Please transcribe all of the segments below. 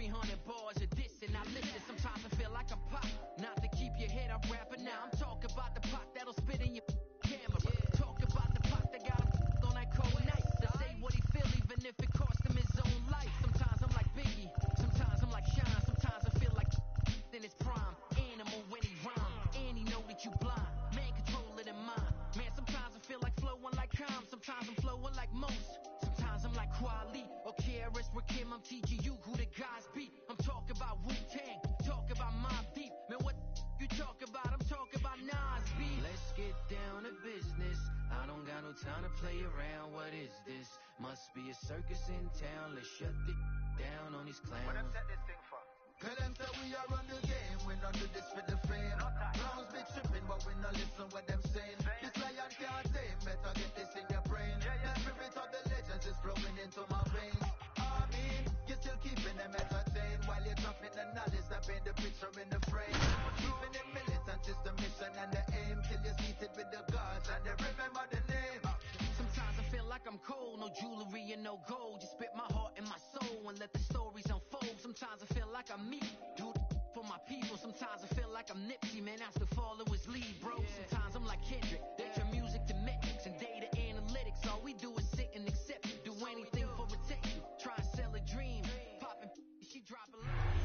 300 bars of this and I listen. Sometimes I feel like I'm pop. Not to keep your head up rapping now. I'm talking about the pot that'll spit in your camera. Talk about the pot that got him on that cold night. To say what he feel even if it cost him his own life. Sometimes I'm like Biggie. Sometimes I'm like Sean. Sometimes I feel like in his prime. Animal when he rhyme. And he know that you blind. Man, control it in mind. Man, sometimes I feel like flowing like calm. Sometimes I'm flowing like most. Sometimes I'm like Kweli or KRS Rakim. I'm teaching you who the guys be. I'm talking about Wu-Tang. Talk about Mobb Deep. Man, what you talk about? I'm talking about Nas B. Let's get down to business. I don't got no time to play around. What is this? Must be a circus in town. Let's shut it down on these clowns. What them set this thing for? Tell them say we are on the game, we don't do this for the fame. Clowns be tripping, but we not listen what them saying. This lion can't tame, better get this in your brain. The spirit of the legends is flowing into my veins. I mean, you're still keeping them entertained while you're dropping the knowledge that paint the picture in the frame. Keeping it militant is the mission and the aim till you're seated with the gods and they remember the name. Sometimes I feel like I'm cold, no jewelry and no gold. Just spit my heart and my soul and let the stories unfold. Sometimes I feel like I'm me, do for my people. Sometimes I feel like I'm Nipsey, man, I still follow his lead, bro. Sometimes I'm like Kendrick, get your music to metrics and data analytics. All we do is sit and accept it, do anything for attention. Try and sell a dream, poppin', she drop a line.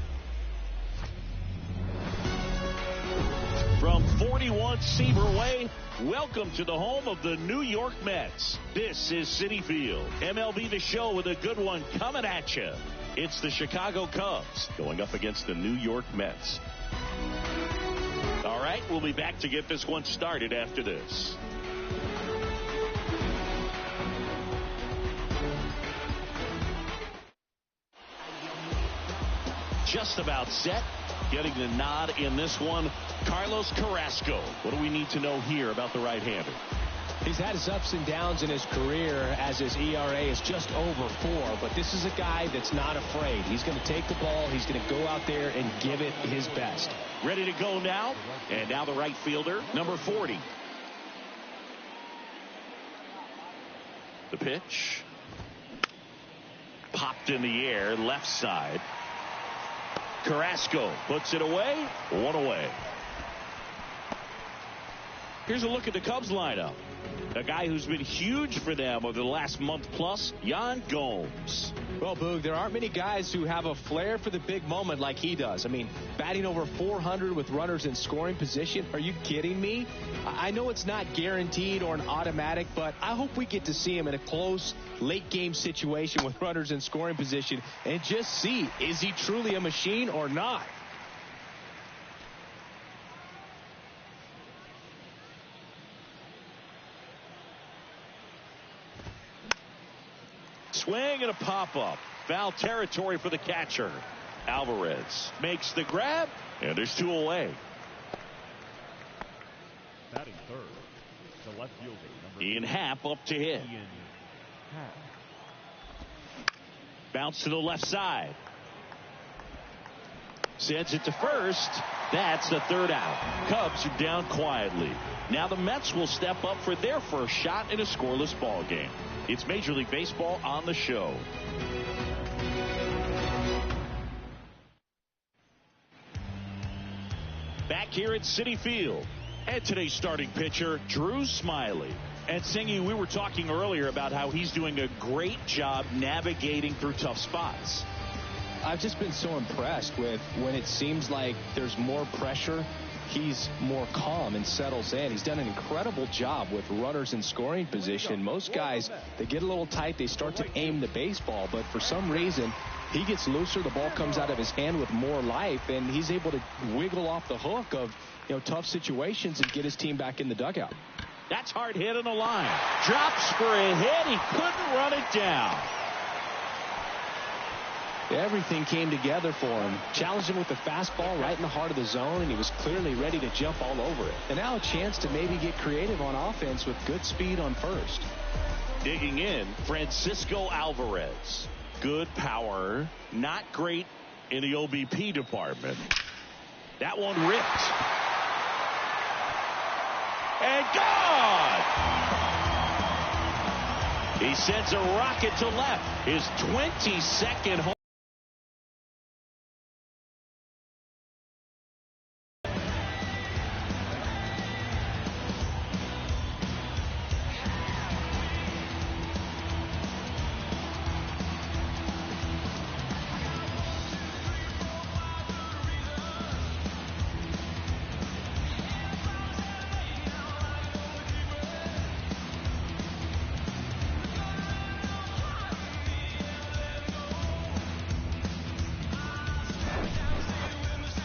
From 41 Seaver Way, welcome to the home of the New York Mets. This is Citi Field. MLB The Show with a good one coming at you. It's the Chicago Cubs going up against the New York Mets. All right, we'll be back to get this one started after this. Just about set. Getting the nod in this one, Carlos Carrasco. What do we need to know here about the right-hander? He's had his ups and downs in his career as his ERA is just over 4, but this is a guy that's not afraid. He's going to take the ball. He's going to go out there and give it his best. Ready to go now, and now the right fielder, number 40. The pitch. Popped in the air, left side. Carrasco puts it away, 1 away. Here's a look at the Cubs lineup. A guy who's been huge for them over the last month plus, Yan Gomes. Well, Boog, there aren't many guys who have a flair for the big moment like he does. I mean, batting over 400 with runners in scoring position. Are you kidding me? I know it's not guaranteed or an automatic, but I hope we get to see him in a close late game situation with runners in scoring position and just see, is he truly a machine or not? Swing and a pop-up. Foul territory for the catcher. Alvarez makes the grab, and there's 2 away. Batting third, the left fielder, Ian Happ up to hit. Ian Happ. Bounce to the left side. Sends it to first. That's the 3rd out. Cubs are down quietly. Now the Mets will step up for their first shot in a scoreless ball game. It's Major League Baseball on the show. Back here at Citi Field. And today's starting pitcher, Drew Smyly. And Singy, we were talking earlier about how he's doing a great job navigating through tough spots. I've just been so impressed with when it seems like there's more pressure, he's more calm and settles in. He's done an incredible job with runners in scoring position. Most guys, they get a little tight, they start to aim the baseball, but for some reason, he gets looser, the ball comes out of his hand with more life, and he's able to wiggle off the hook of, tough situations and get his team back in the dugout. That's hard hit on the line. Drops for a hit. He couldn't run it down. Everything came together for him. Challenged him with the fastball right in the heart of the zone, and he was clearly ready to jump all over it. And now a chance to maybe get creative on offense with good speed on first. Digging in, Francisco Alvarez. Good power, not great in the OBP department. That one ripped. And gone! He sends a rocket to left. His 22nd home.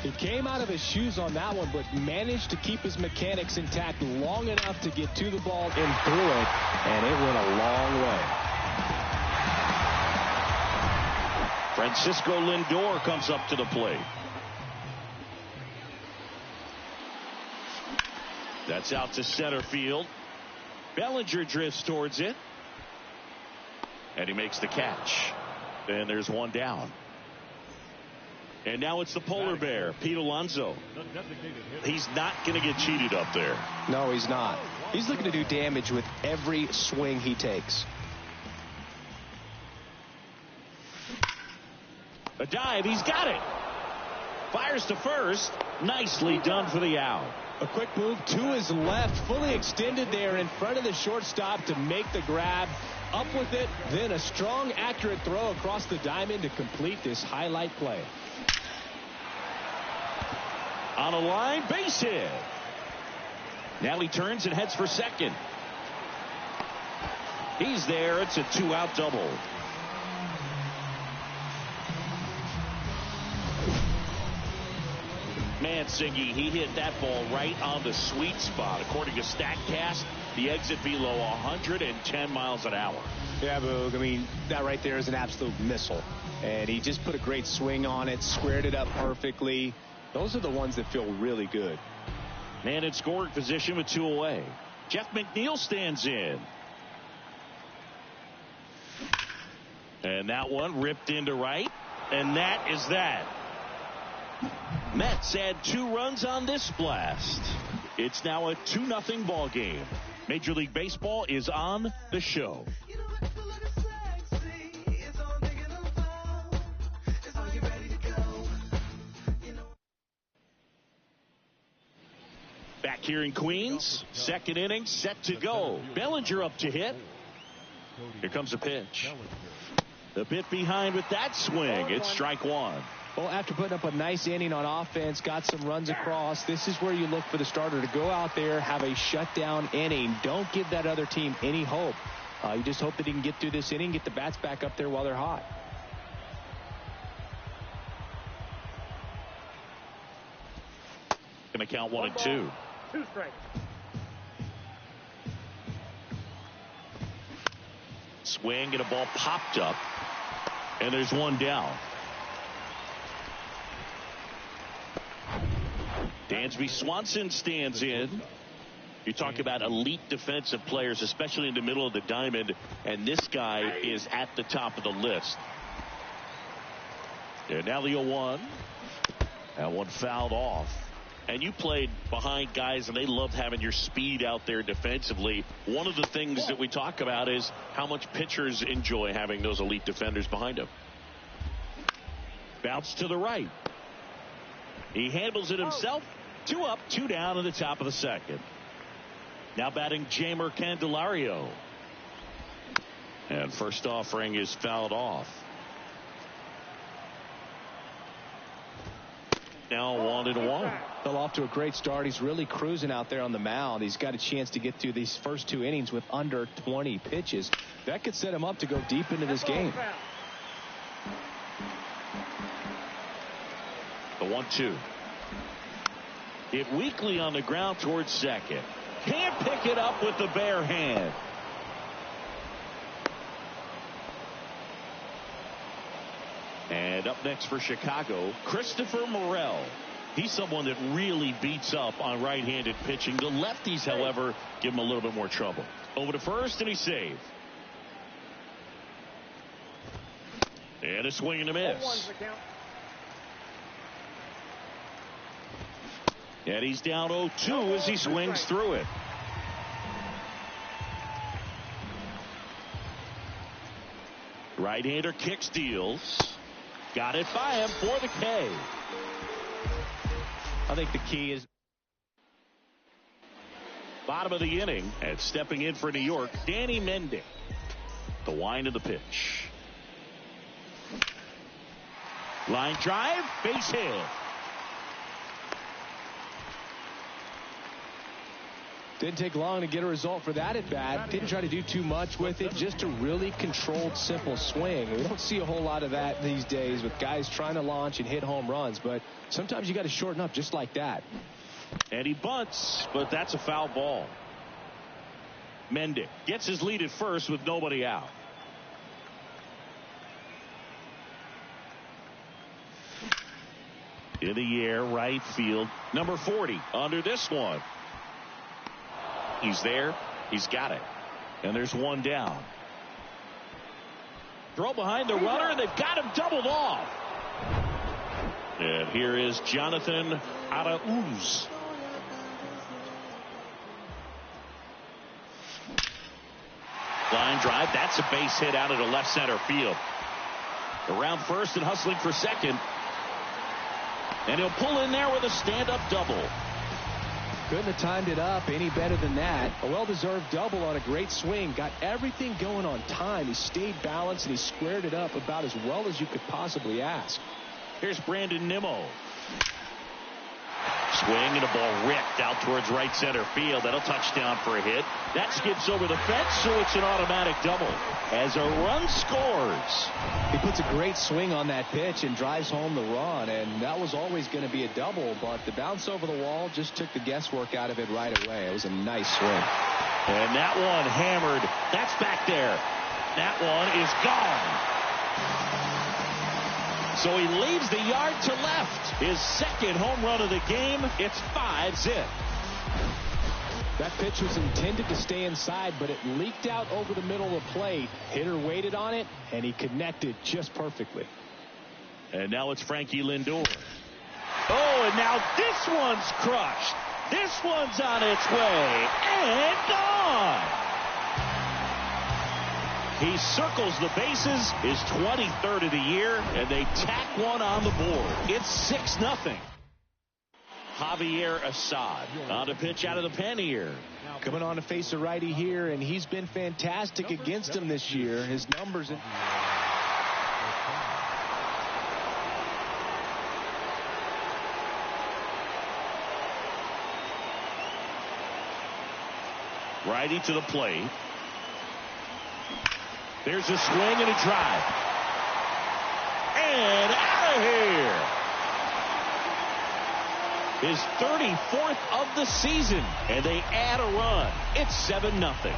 He came out of his shoes on that one, but managed to keep his mechanics intact long enough to get to the ball and through it, and it went a long way. Francisco Lindor comes up to the plate. That's out to center field. Bellinger drifts towards it. And he makes the catch. And there's one down. And now it's the polar bear, Pete Alonso. He's not going to get cheated up there. No, he's not. He's looking to do damage with every swing he takes. A dive, he's got it. Fires to first. Nicely done for the out. A quick move to his left, fully extended there in front of the shortstop to make the grab. Up with it, then a strong, accurate throw across the diamond to complete this highlight play. On a line, base hit. Now he turns and heads for second. He's there. It's a two-out double. Mancini, he hit that ball right on the sweet spot. According to StatCast, the exit below 110 miles an hour. Yeah, Boog, I mean, that right there is an absolute missile. And he just put a great swing on it, squared it up perfectly. Those are the ones that feel really good. Man in scoring position with two away. Jeff McNeil stands in. And that one ripped into right. And that is that. Mets add 2 runs on this blast. It's now a 2-0 ball game. Major League Baseball is on the show. Back here in Queens, second inning set to go. Bellinger up to hit. Here comes a pitch. The bit behind with that swing. It's strike one. Well, after putting up a nice inning on offense, got some runs across, this is where you look for the starter to go out there, have a shutdown inning. Don't give that other team any hope. You just hope that he can get through this inning, get the bats back up there while they're hot. Going to count 1 and 2. 2 strikes. Swing and a ball popped up. And there's one down. Dansby Swanson stands in. You talk about elite defensive players, especially in the middle of the diamond, and this guy is at the top of the list. And now the 0-1. That one fouled off. And you played behind guys, and they loved having your speed out there defensively. One of the things that we talk about is how much pitchers enjoy having those elite defenders behind them. Bounce to the right. He handles it himself. 2 up, 2 down in the top of the second. Now batting Jeimer Candelario. And first offering is fouled off. Now 1-1. Fell off to a great start. He's really cruising out there on the mound. He's got a chance to get through these first 2 innings with under 20 pitches. That could set him up to go deep into this game. The 1-2. Hit weakly on the ground towards second. Can't pick it up with the bare hand. And up next for Chicago, Christopher Morel. He's someone that really beats up on right-handed pitching. The lefties, however, give him a little bit more trouble. Over to first, and he's saved. And a swing and a miss. And he's down 0-2 as he swings through it. Right-hander kick steals. Got it by him for the K. I think the key is bottom of the inning, and stepping in for New York, Danny Mendick. The wind of the pitch. Line drive, base hit. Didn't take long to get a result for that at bat. Didn't try to do too much with it. Just a really controlled, simple swing. We don't see a whole lot of that these days with guys trying to launch and hit home runs. But sometimes you got to shorten up just like that. And he bunts, but that's a foul ball. Mendick gets his lead at first with nobody out. In the air, right field. Number 40 under this one. He's there. He's got it. And there's one down. Throw behind the runner, and they've got him doubled off. And here is Jonathan Arauz. Line drive. That's a base hit out of the left center field. Around first and hustling for second. And he'll pull in there with a stand-up double. Couldn't have timed it up any better than that. A well-deserved double on a great swing. Got everything going on time. He stayed balanced and he squared it up about as well as you could possibly ask. Here's Brandon Nimmo. Swing and a ball ripped out towards right center field. That'll touch down for a hit. That skips over the fence, so it's an automatic double. As a run scores. He puts a great swing on that pitch and drives home the run, and that was always going to be a double, but the bounce over the wall just took the guesswork out of it right away. It was a nice swing. And that one hammered. That's back there. That one is gone. So he leaves the yard to left. His second home run of the game. It's 5-zip. That pitch was intended to stay inside, but it leaked out over the middle of the plate. Hitter waited on it, and he connected just perfectly. And now it's Frankie Lindor. Oh, and now this one's crushed. This one's on its way. And gone. He circles the bases, his 23rd of the year, and they tack one on the board. It's 6-0. Javier Assad on a pitch out of the pen here. Coming on to face a righty here, and he's been fantastic against him this year. His numbers. Righty to the plate. There's a swing and a drive. And out of here. His 34th of the season. And they add a run. It's 7-0.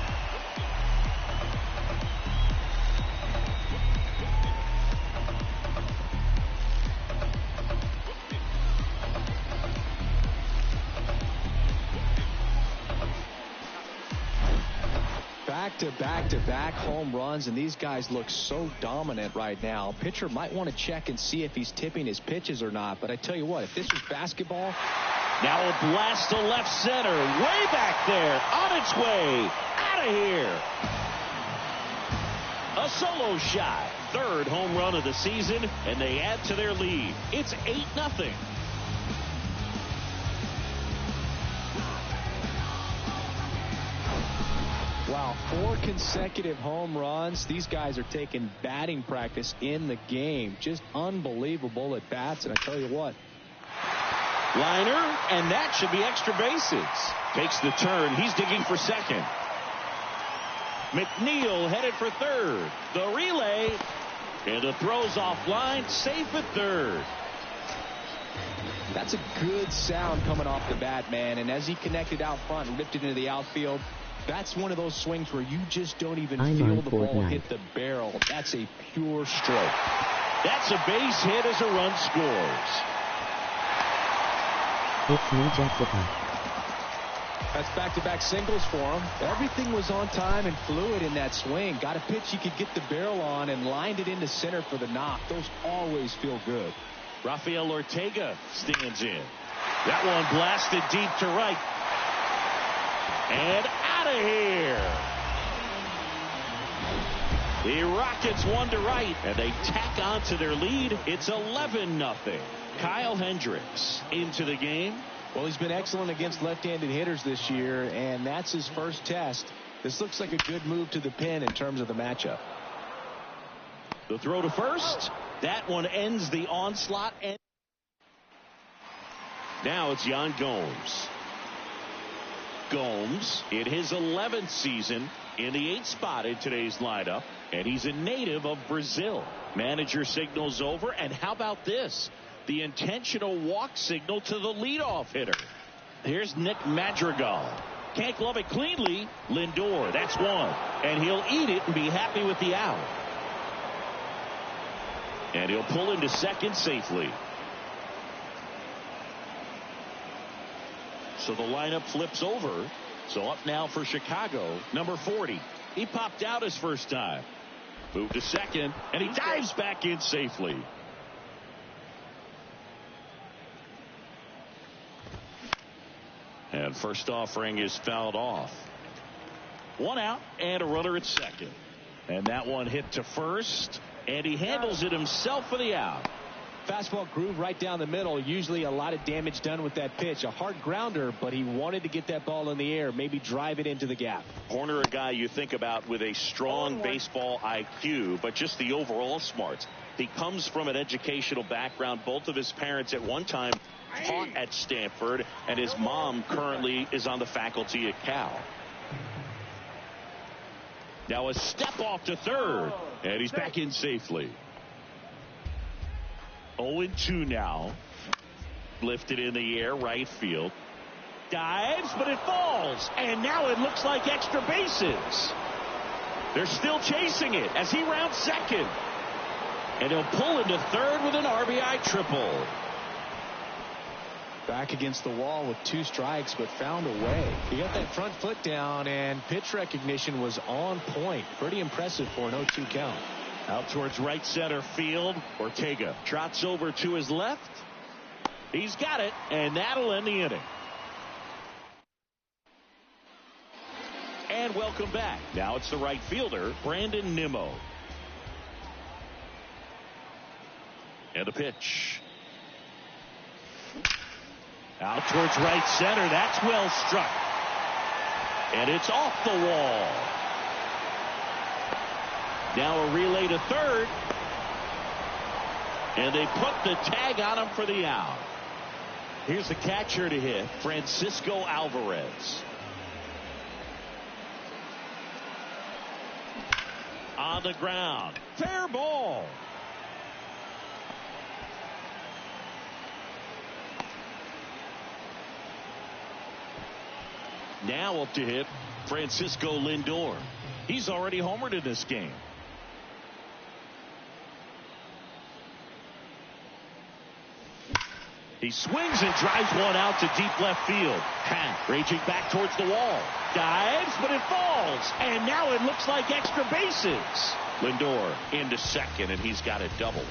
Back-to-back home runs, and these guys look so dominant right now. Pitcher might want to check and see if he's tipping his pitches or not, but I tell you what, if this was basketball. Now a blast to left center, way back there, on its way, out of here. A solo shot, third home run of the season, and they add to their lead. It's 8-0. Wow, 4 consecutive home runs. These guys are taking batting practice in the game. Just unbelievable at bats, and I tell you what. Liner, and that should be extra bases. Takes the turn. He's digging for second. McNeil headed for third. The relay, and the throw's offline. Safe at third. That's a good sound coming off the bat, man. And as he connected out front and ripped it into the outfield, that's one of those swings where you just don't even feel the ball hit the barrel. That's a pure stroke. That's a base hit as a run scores. It's me, Jessica. That's back-to-back singles for him. Everything was on time and fluid in that swing. Got a pitch he could get the barrel on and lined it into center for the knock. Those always feel good. Rafael Ortega stands in. That one blasted deep to right. And out of here. The Rockets one to right, and they tack on to their lead. It's 11-0. Kyle Hendricks into the game. Well, he's been excellent against left-handed hitters this year, and that's his first test. This looks like a good move to the pin in terms of the matchup. The throw to first. That one ends the onslaught. And now it's Yan Gomes. Gomes in his 11th season in the 8th spot in today's lineup, and he's a native of Brazil. Manager signals over, and how about this? The intentional walk signal to the leadoff hitter. Here's Nick Madrigal. Can't glove it cleanly. Lindor, that's one. And he'll eat it and be happy with the out. And he'll pull into second safely. So the lineup flips over. So up now for Chicago, number 40. He popped out his first time. Moved to second, and he dives back in safely. And first offering is fouled off. One out and a runner at second. And that one hit to first, and he handles it himself for the out. Fastball groove right down the middle. Usually a lot of damage done with that pitch. A hard grounder, but he wanted to get that ball in the air, maybe drive it into the gap. Horner, a guy you think about with a strong baseball IQ, but just the overall smarts. He comes from an educational background. Both of his parents at one time taught at Stanford, and his mom currently is on the faculty at Cal. Now a step off to third, and he's back in safely. 0-2 now. Lifted in the air, right field. Dives, but it falls. And now it looks like extra bases. They're still chasing it as he rounds second. And he'll pull into third with an RBI triple. Back against the wall with 2 strikes, but found a way. He got that front foot down, and pitch recognition was on point. Pretty impressive for an 0-2 count. Out towards right center field. Ortega trots over to his left. He's got it, and that'll end the inning. And welcome back. Now it's the right fielder, Brandon Nimmo. And the pitch. Out towards right center. That's well struck. And it's off the wall. Now a relay to third. And they put the tag on him for the out. Here's the catcher to hit, Francisco Alvarez. On the ground. Fair ball. Now up to hit, Francisco Lindor. He's already homered in this game. He swings and drives one out to deep left field. Hank raging back towards the wall. Dives, but it falls. And now it looks like extra bases. Lindor into second, and he's got a double.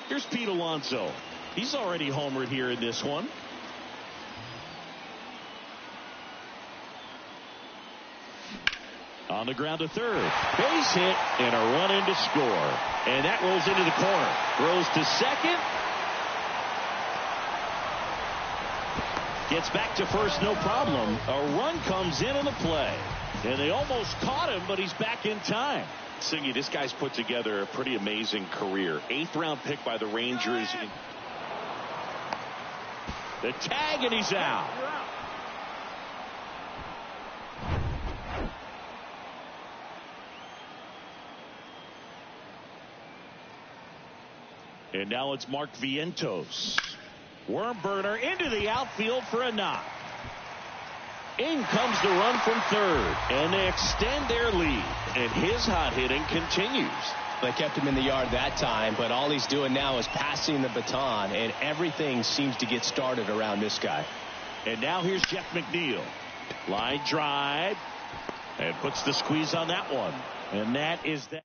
Here's Pete Alonso. He's already homered here in this one. On the ground to third. Base hit and a run in to score. And that rolls into the corner. Throws to second. Gets back to first, no problem. A run comes in on the play. And they almost caught him, but he's back in time. Singy, this guy's put together a pretty amazing career. 8th round pick by the Rangers. The tag, and he's out. And now it's Mark Vientos. Worm burner into the outfield for a knock. In comes the run from third, and they extend their lead. And his hot hitting continues. They kept him in the yard that time, but all he's doing now is passing the baton, and everything seems to get started around this guy. And now here's Jeff McNeil. Line drive, and puts the squeeze on that one. And that is that.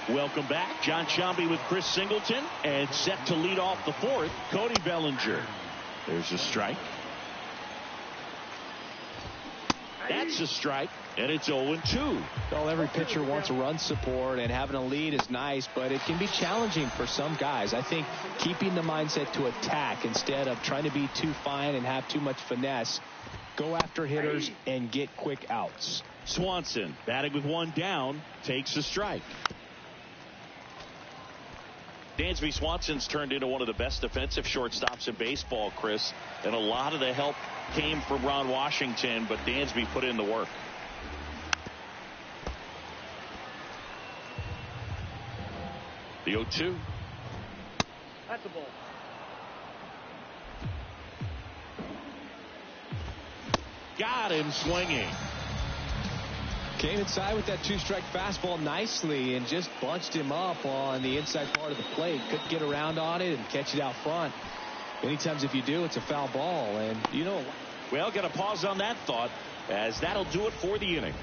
Welcome back. John Sciambi with Chris Singleton, and set to lead off the 4th, Cody Bellinger. There's a strike. That's a strike, and it's 0-2. Well, every pitcher wants run support, and having a lead is nice, but it can be challenging for some guys. I think keeping the mindset to attack instead of trying to be too fine and have too much finesse, go after hitters and get quick outs. Swanson, batting with one down, takes a strike. Dansby Swanson's turned into one of the best defensive shortstops in baseball, Chris, and a lot of the help came from Ron Washington, but Dansby put in the work. The 0-2. That's a ball. Got him swinging. Came inside with that two-strike fastball nicely and just bunched him up on the inside part of the plate. Couldn't get around on it and catch it out front. Many times if you do, it's a foul ball. And, you know. Well, got to pause on that thought, as that'll do it for the inning.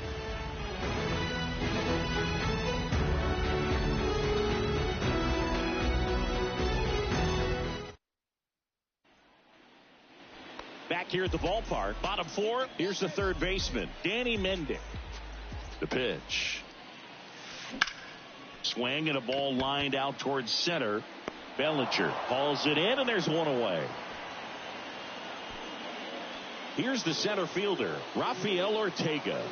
Back here at the ballpark, bottom four, here's the third baseman, Danny Mendick. The pitch. Swing and a ball lined out towards center. Bellinger hauls it in, and there's one away. Here's the center fielder, Rafael Ortega.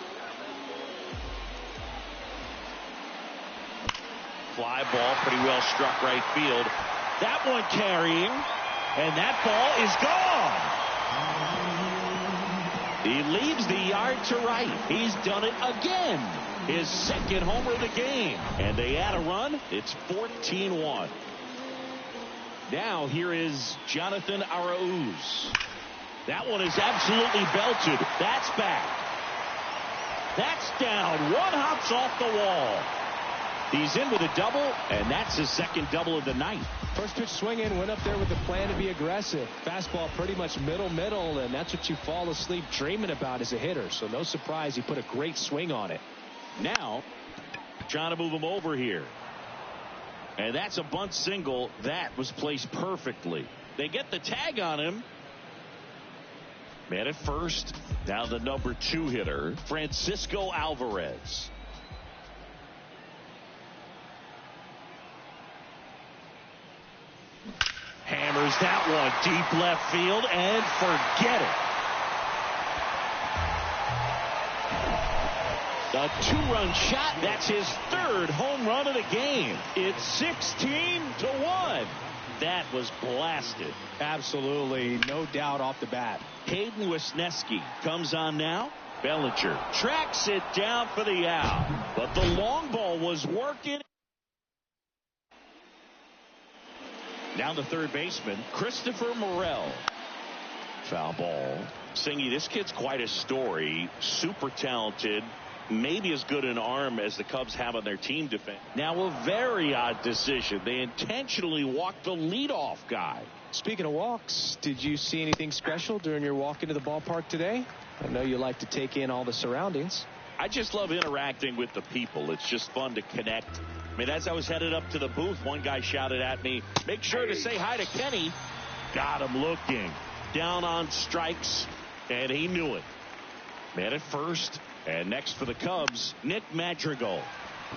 Fly ball, pretty well struck right field. That one carrying, and that ball is gone. He leaves the yard to right. He's done it again. His second homer of the game. And they add a run. It's 14-1. Now here is Jonathan Arauz. That one is absolutely belted. That's back. That's down. One hops off the wall. He's in with a double, and that's his second double of the night. First pitch swinging, went up there with a plan to be aggressive. Fastball pretty much middle, and that's what you fall asleep dreaming about as a hitter. So no surprise, he put a great swing on it. Now, trying to move him over here. And that's a bunt single. That was placed perfectly. They get the tag on him. Man at first. Now the number 2 hitter, Francisco Alvarez. Hammers that one deep left field and forget it. A 2-run shot. That's his third home run of the game. It's 16-1. That was blasted. Absolutely, no doubt off the bat. Hayden Wesneski comes on now. Bellinger tracks it down for the out. But the long ball was working. Now the third baseman, Christopher Morel. Foul ball. Singy, this kid's quite a story. Super talented. Maybe as good an arm as the Cubs have on their team defense. Now a very odd decision. They intentionally walked the leadoff guy. Speaking of walks, did you see anything special during your walk into the ballpark today? I know you like to take in all the surroundings. I just love interacting with the people. It's just fun to connect. I mean, as I was headed up to the booth, one guy shouted at me, "Make sure to say hi to Kenny." Got him looking. Down on strikes, and he knew it. Man at first, and next for the Cubs, Nick Madrigal.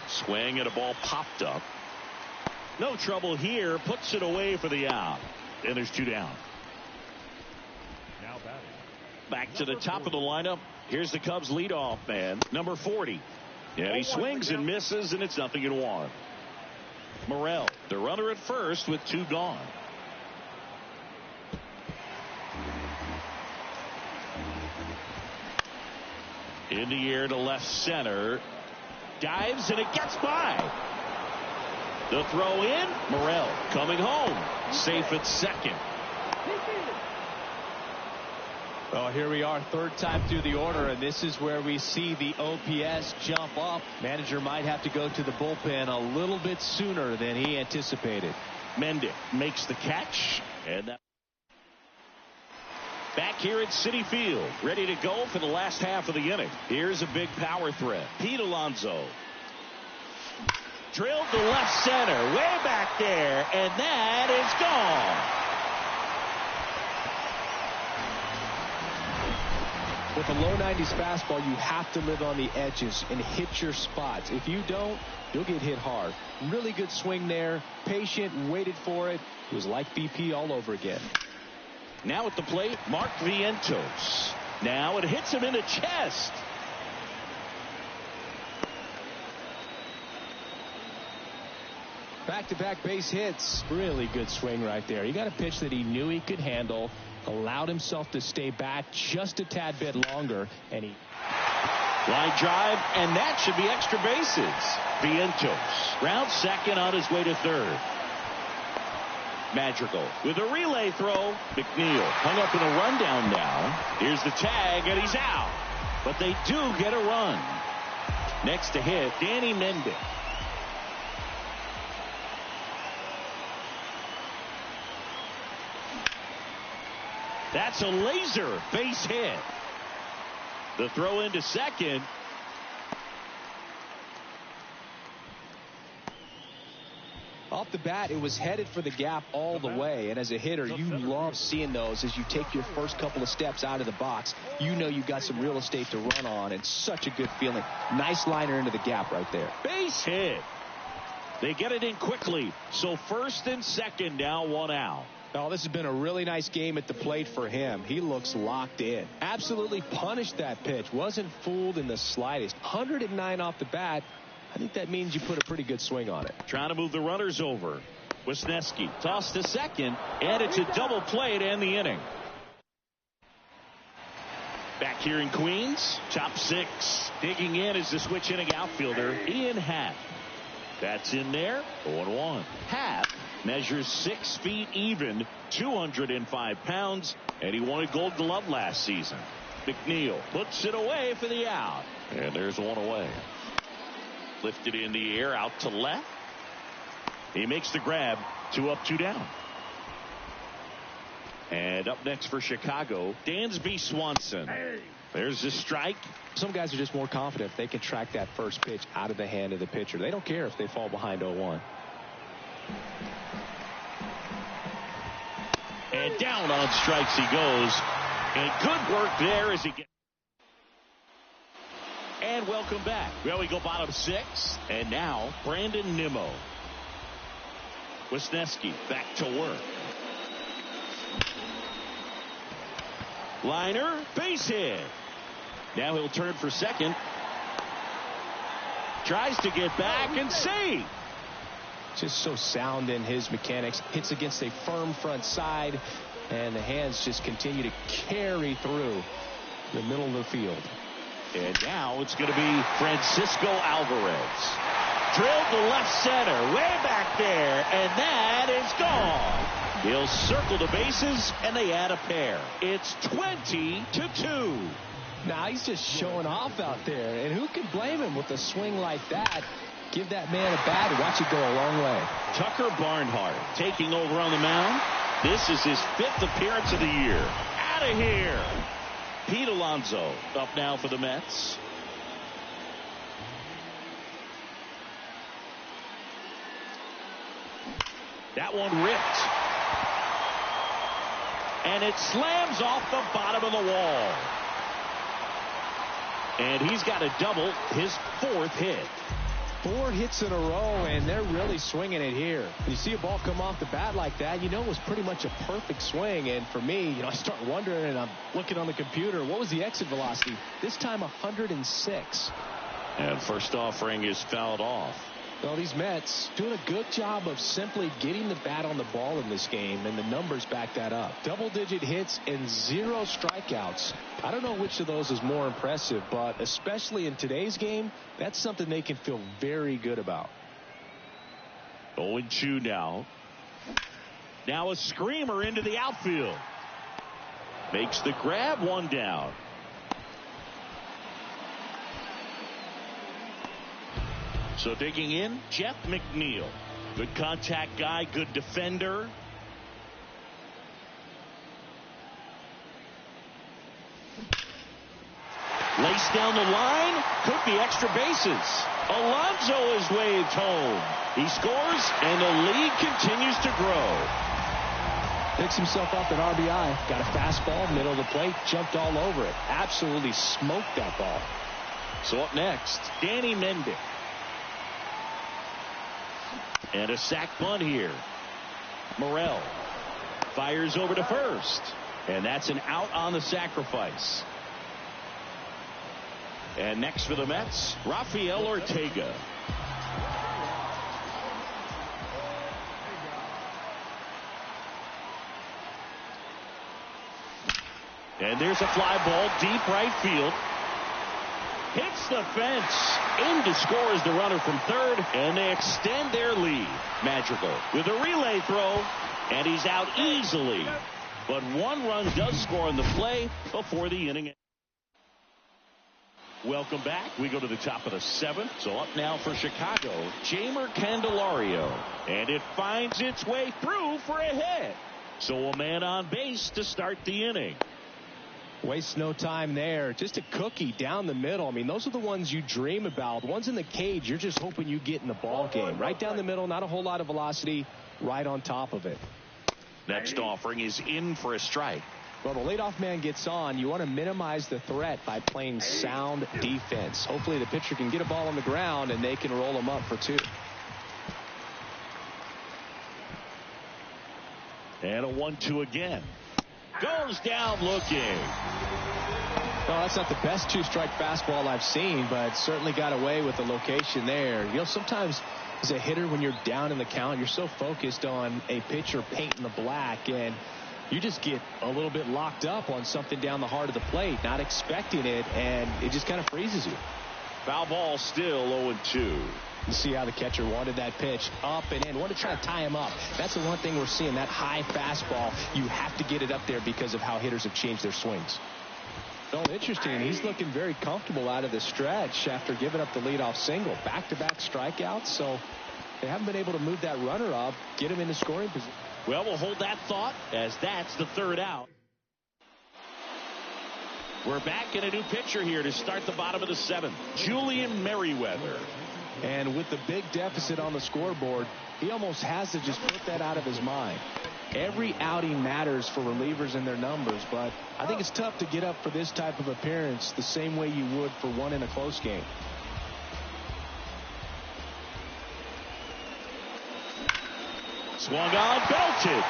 Swing and a ball popped up. No trouble here. Puts it away for the out. And there's 2 down. Now batting. Back to the top of the lineup. Here's the Cubs leadoff man, number 40. And he swings and misses, and it's 0-1. Morel, the runner at first with 2 gone. In the air to left center. Dives, and it gets by. The throw in. Morel coming home. Safe at second. Well, here we are, third time through the order, and this is where we see the OPS jump up. Manager might have to go to the bullpen a little bit sooner than he anticipated. Mendick makes the catch, and that. Back here at Citi Field, ready to go for the last half of the inning. Here's a big power threat. Pete Alonso. Drilled to left center, way back there, and that is gone. With a low 90s fastball, you have to live on the edges and hit your spots. If you don't, you'll get hit hard. Really good swing there. Patient, waited for it. It was like BP all over again. Now at the plate, Mark Vientos. Now it hits him in the chest. Back-to-back base hits. Really good swing right there. He got a pitch that he knew he could handle, allowed himself to stay back just a tad bit longer, and he... Line drive, and that should be extra bases. Vientos round second on his way to third. Madrigal with a relay throw. McNeil hung up in a rundown now. Here's the tag, and he's out. But they do get a run. Next to hit, Danny Mendick. That's a laser base hit. The throw into second. Off the bat, it was headed for the gap all the way. And as a hitter, you love seeing those as you take your first couple of steps out of the box. You know you got some real estate to run on. It's such a good feeling. Nice liner into the gap right there. Base hit. They get it in quickly. So first and second now, one out. Oh, this has been a really nice game at the plate for him. He looks locked in. Absolutely punished that pitch. Wasn't fooled in the slightest. 109 off the bat. I think that means you put a pretty good swing on it. Trying to move the runners over. Wisniewski tossed to second, and it's a double play to end the inning. Back here in Queens, top six. Digging in is the switch inning outfielder, Ian Happ. That's in there, 0-1. Happ measures 6 feet even, 205 pounds, and he won a Gold Glove last season. McNeil puts it away for the out, and there's one away. Lifted in the air out to left. He makes the grab. 2 up, 2 down. And up next for Chicago, Dansby Swanson. There's the strike. Some guys are just more confident if they can track that first pitch out of the hand of the pitcher. They don't care if they fall behind 0-1. And down on strikes he goes. And good work there as he gets. And welcome back. Well, we go bottom 6. And now Brandon Nimmo. Wisniewski back to work. Liner, base hit. Now he'll turn for second. Tries to get back and save. Just so sound in his mechanics. Hits against a firm front side. And the hands just continue to carry through the middle of the field. And now it's going to be Francisco Alvarez. Drilled to left center, way back there, and that is gone. He'll circle the bases, and they add a pair. It's 20-2. Now he's just showing off out there, and who can blame him with a swing like that? Give that man a bat and watch it go a long way. Tucker Barnhart taking over on the mound. This is his 5th appearance of the year. Out of here. Pete Alonso up now for the Mets. That one ripped. And it slams off the bottom of the wall. And he's got a double, his 4th hit. 4 hits in a row, and they're really swinging it here. When you see a ball come off the bat like that, you know it was pretty much a perfect swing. And for me, I start wondering, and I'm looking on the computer, what was the exit velocity? This time 106. And first offering is fouled off. Well, these Mets doing a good job of simply getting the bat on the ball in this game, and the numbers back that up. Double-digit hits and 0 strikeouts. I don't know which of those is more impressive, but especially in today's game, that's something they can feel very good about. 0-2 now. Now a screamer into the outfield. Makes the grab, 1 down. So digging in, Jeff McNeil. Good contact guy, good defender. Lace down the line, could be extra bases. Alonso is waved home. He scores, and the lead continues to grow. Picks himself up at RBI. Got a fastball, middle of the plate, jumped all over it. Absolutely smoked that ball. So up next, Danny Mendick. And a sac bunt here. Morel fires over to first. And that's an out on the sacrifice. And next for the Mets, Rafael Ortega. And there's a fly ball deep right field. Hits the fence. In to score is the runner from third, and they extend their lead. Madrigal with a relay throw, and he's out easily. But one run does score on the play before the inning. Welcome back. We go to the top of the seventh. So up now for Chicago, Jeimer Candelario. And it finds its way through for a hit. So a man on base to start the inning. Waste no time there. Just a cookie down the middle. I mean, those are the ones you dream about. The ones in the cage, you're just hoping you get in the ball game. Right down the middle, not a whole lot of velocity, right on top of it. Next offering is in for a strike. Well, the leadoff man gets on. You want to minimize the threat by playing sound defense. Hopefully the pitcher can get a ball on the ground and they can roll him up for 2. And a 1-2 again. Goes down looking. No, that's not the best 2-strike fastball I've seen, but certainly got away with the location there. You know, sometimes as a hitter, when you're down in the count, you're so focused on a pitcher painting the black, and you just get a little bit locked up on something down the heart of the plate, not expecting it, and it just kind of freezes you. Foul ball still 0-2. You see how the catcher wanted that pitch up and in. Wanted to try to tie him up. That's the one thing we're seeing, that high fastball. You have to get it up there because of how hitters have changed their swings. Well, interesting. He's looking very comfortable out of the stretch after giving up the leadoff single. Back-to-back strikeouts, so they haven't been able to move that runner up, get him in the scoring position. Well, we'll hold that thought as that's the third out. We're back in a new pitcher here to start the bottom of the seventh. Julian Merryweather. And with the big deficit on the scoreboard, he almost has to just put that out of his mind. Every outing matters for relievers and their numbers, but I think it's tough to get up for this type of appearance the same way you would for one in a close game. Swung on, belted.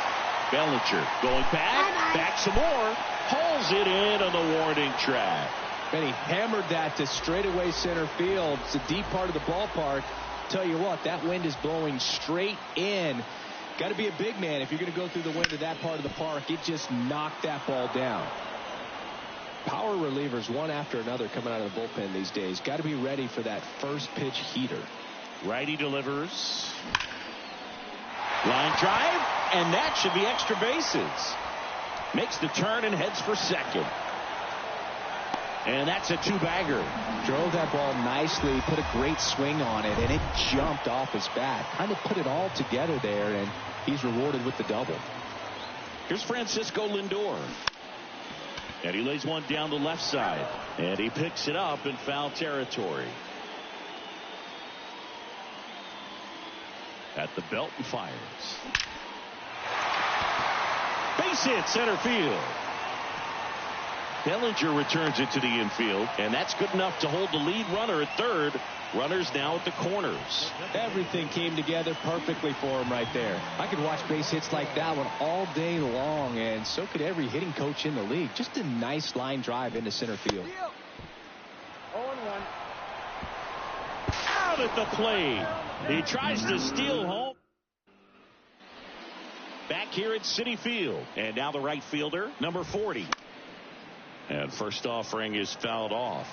Bellinger going back some more. Pulls it in on the warning track. And he hammered that to straightaway center field. It's a deep part of the ballpark. Tell you what, that wind is blowing straight in. Got to be a big man if you're going to go through the wind of that part of the park. It just knocked that ball down. Power relievers, one after another, coming out of the bullpen these days. Got to be ready for that first pitch heater. Righty delivers. Line drive, and that should be extra bases. Makes the turn and heads for second. And that's a 2-bagger. Drove that ball nicely, put a great swing on it, and it jumped off his bat. Kind of put it all together there, and he's rewarded with the double. Here's Francisco Lindor. And he lays one down the left side. And he picks it up in foul territory. At the belt and fires. Base hit center field. Bellinger returns it to the infield, and that's good enough to hold the lead runner at third. Runners now at the corners. Everything came together perfectly for him right there. I could watch base hits like that one all day long, and so could every hitting coach in the league. Just a nice line drive into center field. 0-1. Out at the plate. He tries to steal home. Back here at Citi Field. And now the right fielder, number 40. And first offering is fouled off.